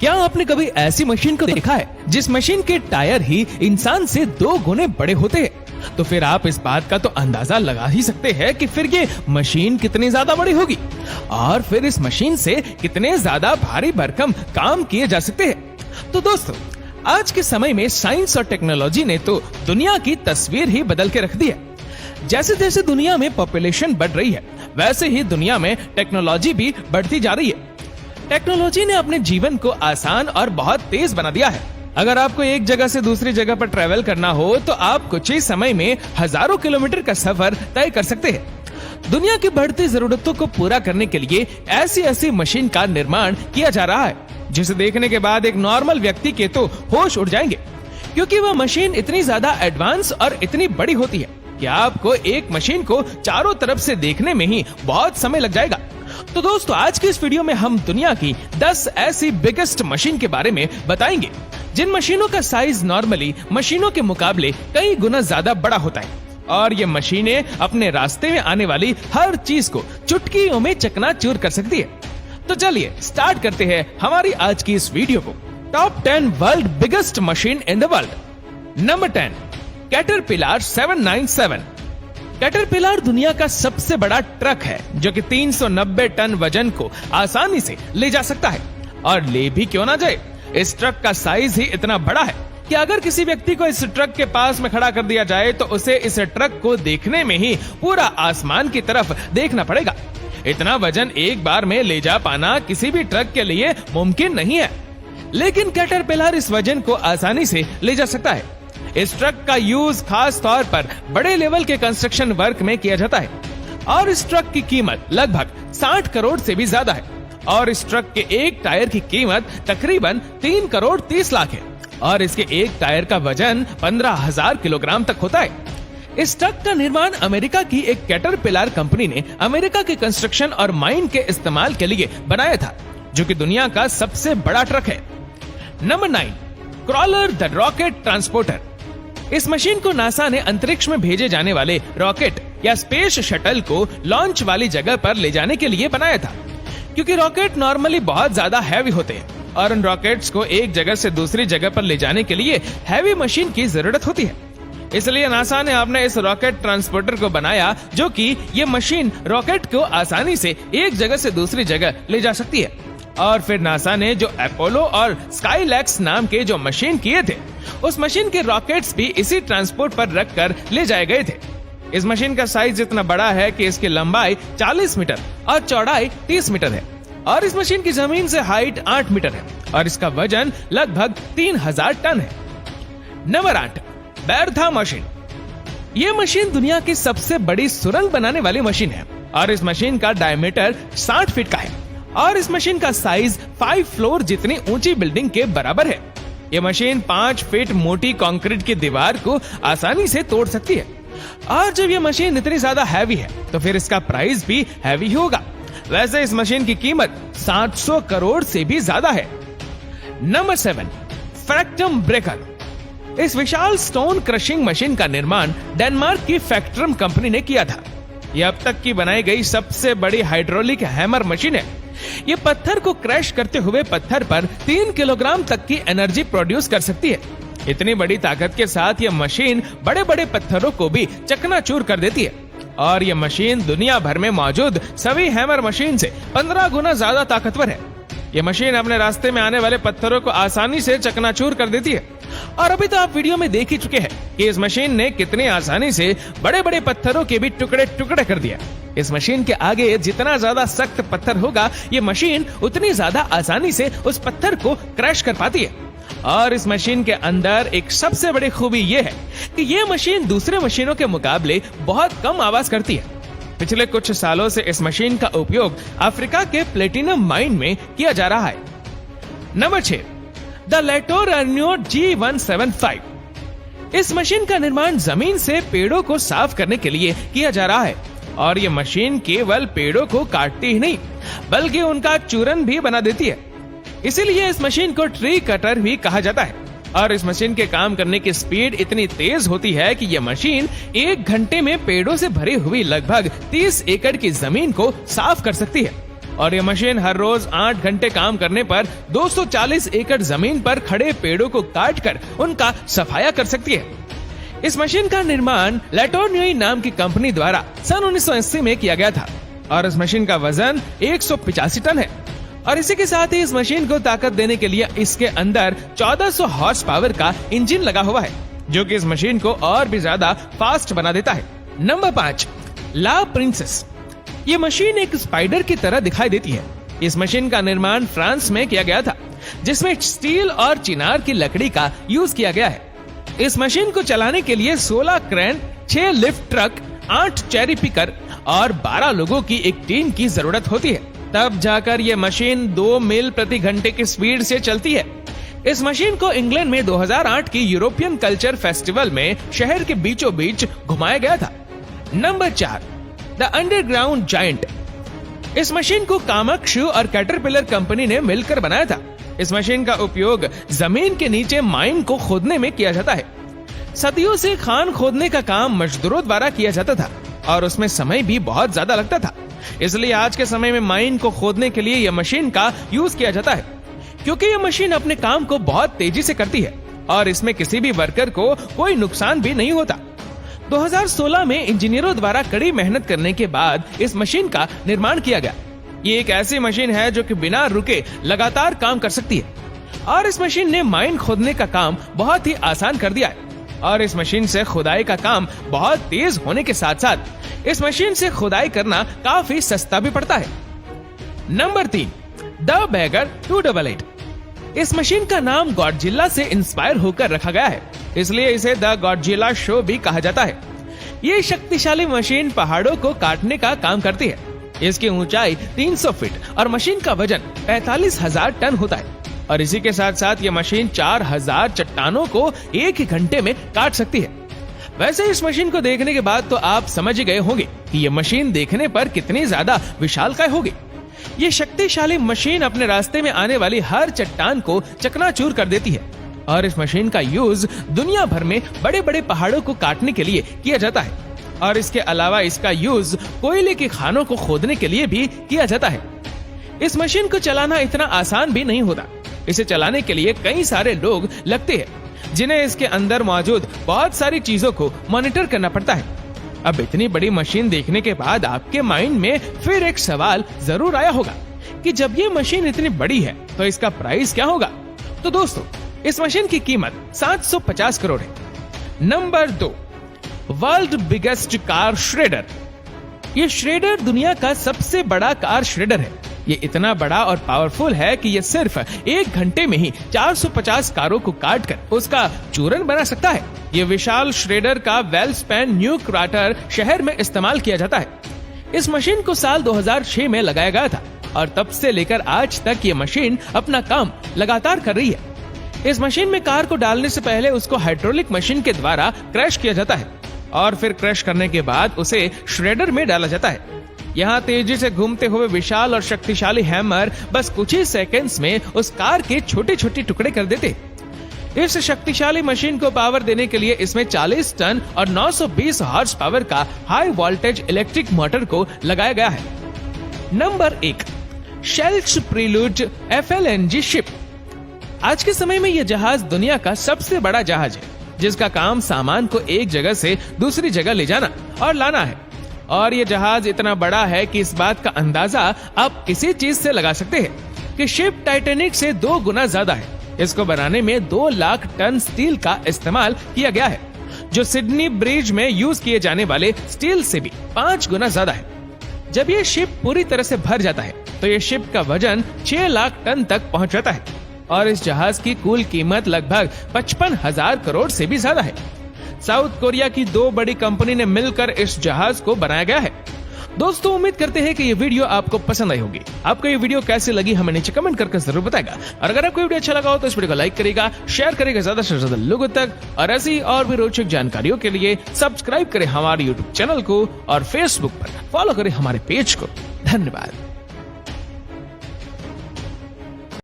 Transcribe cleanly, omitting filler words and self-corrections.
क्या आपने कभी ऐसी मशीन को देखा है जिस मशीन के टायर ही इंसान से 2 गुने बड़े होते हैं? तो फिर आप इस बात का तो अंदाजा लगा ही सकते हैं कि फिर ये मशीन कितनी ज्यादा बड़ी होगी और फिर इस मशीन से कितने ज्यादा भारी भरकम काम किए जा सकते हैं। तो दोस्तों, आज के समय में साइंस और टेक्नोलॉजी ने तो दुनिया की तस्वीर ही बदल के रख दी है। जैसे जैसे दुनिया में पॉपुलेशन बढ़ रही है, वैसे ही दुनिया में टेक्नोलॉजी भी बढ़ती जा रही है। टेक्नोलॉजी ने अपने जीवन को आसान और बहुत तेज बना दिया है। अगर आपको एक जगह से दूसरी जगह पर ट्रैवल करना हो तो आप कुछ ही समय में हजारों किलोमीटर का सफर तय कर सकते हैं। दुनिया की बढ़ती जरूरतों को पूरा करने के लिए ऐसी ऐसी मशीन का निर्माण किया जा रहा है जिसे देखने के बाद एक नॉर्मल व्यक्ति के तो होश उड़ जाएंगे, क्योंकि वह मशीन इतनी ज्यादा एडवांस और इतनी बड़ी होती है कि आपको एक मशीन को चारों तरफ से देखने में ही बहुत समय लग जाएगा। तो दोस्तों, आज की इस वीडियो में हम दुनिया की 10 ऐसी बिगेस्ट मशीन के बारे में बताएंगे जिन मशीनों का साइज नॉर्मली मशीनों के मुकाबले कई गुना ज्यादा बड़ा होता है और ये मशीनें अपने रास्ते में आने वाली हर चीज को चुटकियों में चकनाचूर कर सकती है। तो चलिए स्टार्ट करते हैं हमारी आज की इस वीडियो को। Top 10 world biggest machine in the world. Number 10, caterpillar 797। Caterpillar दुनिया का सबसे बड़ा ट्रक है जो कि 390 टन वजन को आसानी से ले जा सकता है। और ले भी क्यों ना जाए, इस ट्रक का साइज ही इतना बड़ा है कि अगर किसी व्यक्ति को इस ट्रक के पास में खड़ा कर दिया जाए तो उसे इस ट्रक को देखने में ही पूरा आसमान की तरफ देखना पड़ेगा। इतना वजन एक बार में ले जा पाना किसी भी ट्रक के लिए मुमकिन नहीं है, लेकिन कैटरपिलर इस वजन को आसानी से ले जा सकता है। इस ट्रक का यूज खास तौर पर बड़े लेवल के कंस्ट्रक्शन वर्क में किया जाता है और इस ट्रक की कीमत लगभग 60 करोड़ से भी ज्यादा है और इस ट्रक के एक टायर की कीमत तकरीबन 3 करोड़ 30 लाख है और इसके एक टायर का वजन 15,000 किलोग्राम तक होता है। इस ट्रक का निर्माण अमेरिका की एक कैटरपिलर कंपनी ने अमेरिका के कंस्ट्रक्शन और माइन के इस्तेमाल के लिए बनाया था, जो कि दुनिया का सबसे बड़ा ट्रक है। Number 9, crawler the rocket transporter. इस मशीन को नासा ने अंतरिक्ष में भेजे जाने वाले रॉकेट या स्पेस शटल को लॉन्च वाली जगह पर ले जाने के लिए बनाया था, क्योंकि रॉकेट नॉर्मली बहुत ज्यादा हैवी होते हैं और उन रॉकेट्स को एक जगह से दूसरी जगह पर ले जाने के लिए हैवी मशीन की जरूरत होती है। इसलिए नासा ने अपने इस रॉकेट ट्रांसपोर्टर को बनाया, जो कि ये मशीन रॉकेट को आसानी से एक जगह से दूसरी जगह ले जा सकती है। और फिर नासा ने जो अपोलो और स्काईलैक्स नाम के जो मशीन किए थे, उस मशीन के रॉकेट्स भी इसी ट्रांसपोर्ट पर रखकर ले जाए गए थे। इस मशीन का साइज इतना बड़ा है कि इसकी लंबाई 40 मीटर और चौड़ाई 30 मीटर है और इस मशीन की जमीन से हाइट 8 मीटर है और इसका वजन लगभग 3000 टन है। नंबर 8, बैरथा मशीन। ये मशीन दुनिया की सबसे बड़ी सुरंग बनाने वाली मशीन है और इस मशीन का डायमीटर 60 फीट का है और इस मशीन का साइज 5 फ्लोर जितनी ऊंची बिल्डिंग के बराबर है। ये मशीन 5 फीट मोटी कंक्रीट की दीवार को आसानी से तोड़ सकती है और जब ये मशीन इतनी ज्यादा हैवी है तो फिर इसका प्राइस भी हैवी होगा। वैसे इस मशीन की कीमत 700 करोड़ से भी ज्यादा है। नंबर 7, फैक्टम ब्रेकर। इस विशाल स्टोन क्रशिंग मशीन का निर्माण डेनमार्क की फैक्टरम कंपनी ने किया था। यह अब तक की बनाई गई सबसे बड़ी हाइड्रोलिक हैमर मशीन है। ये पत्थर को क्रैश करते हुए पत्थर पर 3 किलोग्राम तक की एनर्जी प्रोड्यूस कर सकती है। इतनी बड़ी ताकत के साथ यह मशीन बड़े बड़े पत्थरों को भी चकनाचूर कर देती है और यह मशीन दुनिया भर में मौजूद सभी हैमर मशीन से 15 गुना ज्यादा ताकतवर है। यह मशीन अपने रास्ते में आने वाले पत्थरों को आसानी से चकनाचूर कर देती है और अभी तो आप वीडियो में देख ही चुके हैं कि इस मशीन ने कितनी आसानी से बड़े बड़े पत्थरों के भी टुकड़े टुकड़े कर दिया। इस मशीन के आगे जितना ज्यादा सख्त पत्थर होगा, ये मशीन उतनी ज्यादा आसानी से उस पत्थर को क्रैश कर पाती है। और इस मशीन के अंदर एक सबसे बड़ी खूबी ये है कि ये मशीन दूसरे मशीनों के मुकाबले बहुत कम आवाज करती है। पिछले कुछ सालों से इस मशीन का उपयोग अफ्रीका के प्लेटिनम माइन में किया जा रहा है। Number 6, the Letourneau G175। इस मशीन का निर्माण जमीन से पेड़ों को साफ करने के लिए किया जा रहा है और ये मशीन केवल पेड़ों को काटती ही नहीं बल्कि उनका चूरन भी बना देती है। इसीलिए इस मशीन को ट्री कटर भी कहा जाता है और इस मशीन के काम करने की स्पीड इतनी तेज होती है कि यह मशीन 1 घंटे में पेड़ों से भरी हुई लगभग 30 एकड़ की जमीन को साफ कर सकती है। और ये मशीन हर रोज 8 घंटे काम करने पर 240 एकड़ जमीन पर खड़े पेड़ों को काटकर उनका सफाया कर सकती है। इस मशीन का निर्माण लैटोर्नियोई नाम की कंपनी द्वारा सन 1980 में किया गया था और इस मशीन का वजन 185 टन है। और इसी के साथ ही इस मशीन को ताकत देने के लिए इसके अंदर 1400 हॉर्स पावर का इंजन लगा हुआ है, जो कि इस मशीन को और भी ज्यादा फास्ट बना देता है। नंबर 5, ला प्रिंसेस। ये मशीन एक स्पाइडर की तरह दिखाई देती है। इस मशीन का निर्माण फ्रांस में किया गया था, जिसमें स्टील और चिनार की लकड़ी का यूज किया गया है। इस मशीन को चलाने के लिए 16 crane, 6 lift truck, 8 cherry picker और 12 लोगों की एक टीम की जरूरत होती है। तब जाकर ये मशीन 2 मील प्रति घंटे की स्पीड से चलती है। इस मशीन को इंग्लैंड में 2008 की यूरोपियन कल्चर फेस्टिवल में शहर के बीचों बीच घुमाया गया था। Number 4, the underground giant. इस मशीन को कामाक्षु और कैटरपिलर कंपनी ने मिलकर बनाया था। इस मशीन का उपयोग जमीन के नीचे माइन को खोदने में किया जाता है। सदियों से खान खोदने का काम मजदूरों द्वारा किया जाता था और उसमें समय भी बहुत ज्यादा लगता था। इसलिए आज के समय में माइन को खोदने के लिए यह मशीन का यूज किया जाता है, क्योंकि यह मशीन अपने काम को बहुत तेजी से करती है और इसमें किसी भी वर्कर को कोई नुकसान भी नहीं होता। 2016 में इंजीनियरों द्वारा कड़ी मेहनत करने के बाद इस मशीन का निर्माण किया गया। ये एक ऐसी मशीन है जो कि बिना रुके लगातार काम कर सकती है और इस मशीन ने माइन खोदने का काम बहुत ही आसान कर दिया है। और इस मशीन से खुदाई का काम बहुत तेज होने के साथ साथ इस मशीन से खुदाई करना काफी सस्ता भी पड़ता है। Number 3, the bagger 288। इस मशीन का नाम गॉडजिला से इंस्पायर होकर रखा गया है, इसलिए इसे द गॉडजिला शो भी कहा जाता है। ये शक्तिशाली मशीन पहाड़ों को काटने का काम करती है। इसकी ऊंचाई 300 फीट और मशीन का वजन 45,000 टन होता है और इसी के साथ साथ ये मशीन 4000 चट्टानों को एक ही घंटे में काट सकती है। वैसे इस मशीन को देखने के बाद तो आप समझ गए होंगे कि ये मशीन देखने पर कितनी ज्यादा विशालकाय होगी। ये शक्तिशाली मशीन अपने रास्ते में आने वाली हर चट्टान को चकनाचूर कर देती है और इस मशीन का यूज दुनिया भर में बड़े बड़े पहाड़ों को काटने के लिए किया जाता है और इसके अलावा इसका यूज कोयले की खानों को खोदने के लिए भी किया जाता है। इस मशीन को चलाना इतना आसान भी नहीं होता। इसे चलाने के लिए कई सारे लोग लगते हैं, जिन्हें इसके अंदर मौजूद बहुत सारी चीजों को मॉनिटर करना पड़ता है। अब इतनी बड़ी मशीन देखने के बाद आपके माइंड में फिर एक सवाल जरूर आया होगा कि जब ये मशीन इतनी बड़ी है तो इसका प्राइस क्या होगा। तो दोस्तों, इस मशीन की कीमत 750 करोड़ है। Number 2, world biggest car shredder. ये श्रेडर दुनिया का सबसे बड़ा कार श्रेडर है। ये इतना बड़ा और पावरफुल है कि ये सिर्फ 1 घंटे में ही 450 कारों को काटकर उसका चूरन बना सकता है। ये विशाल श्रेडर का वेलस्पैन न्यू क्राटर शहर में इस्तेमाल किया जाता है। इस मशीन को साल 2006 में लगाया गया था और तब से लेकर आज तक ये मशीन अपना काम लगातार कर रही है। इस मशीन में कार को डालने से पहले उसको हाइड्रोलिक मशीन के द्वारा क्रैश किया जाता है और फिर क्रैश करने के बाद उसे श्रेडर में डाला जाता है। यहाँ तेजी से घूमते हुए विशाल और शक्तिशाली हैमर बस कुछ ही सेकंड्स में उस कार के छोटे छोटे टुकड़े कर देते। इस शक्तिशाली मशीन को पावर देने के लिए इसमें 40 टन और 920 हॉर्स पावर का हाई वोल्टेज इलेक्ट्रिक मोटर को लगाया गया है। Number 1, shells prelude FLNG ship. आज के समय में यह जहाज दुनिया का सबसे बड़ा जहाज है, जिसका काम सामान को एक जगह से दूसरी जगह ले जाना और लाना है। और ये जहाज इतना बड़ा है कि इस बात का अंदाजा आप इसी चीज से लगा सकते हैं कि शिप टाइटैनिक से 2 गुना ज्यादा है। इसको बनाने में 2 लाख टन स्टील का इस्तेमाल किया गया है, जो सिडनी ब्रिज में यूज किए जाने वाले स्टील से भी 5 गुना ज्यादा है। जब ये शिप पूरी तरह से भर जाता है तो ये शिप का वजन 6 लाख टन तक पहुंच जाता है और इस जहाज की कुल कीमत लगभग 55,000 करोड़ से भी ज्यादा है। साउथ कोरिया की 2 बड़ी कंपनी ने मिलकर इस जहाज को बनाया गया है। दोस्तों, उम्मीद करते हैं कि ये वीडियो आपको पसंद आई होगी। आपको ये वीडियो कैसी लगी हमें नीचे कमेंट करके जरूर बताएगा और अगर आपको वीडियो अच्छा लगा हो तो इस वीडियो को लाइक करेगा, शेयर करेगा ज्यादा से ज्यादा लोगों तक और ऐसी और भी रोचक जानकारियों के लिए सब्सक्राइब करें हमारे यूट्यूब चैनल को और फेसबुक पर फॉलो करें हमारे पेज को। धन्यवाद।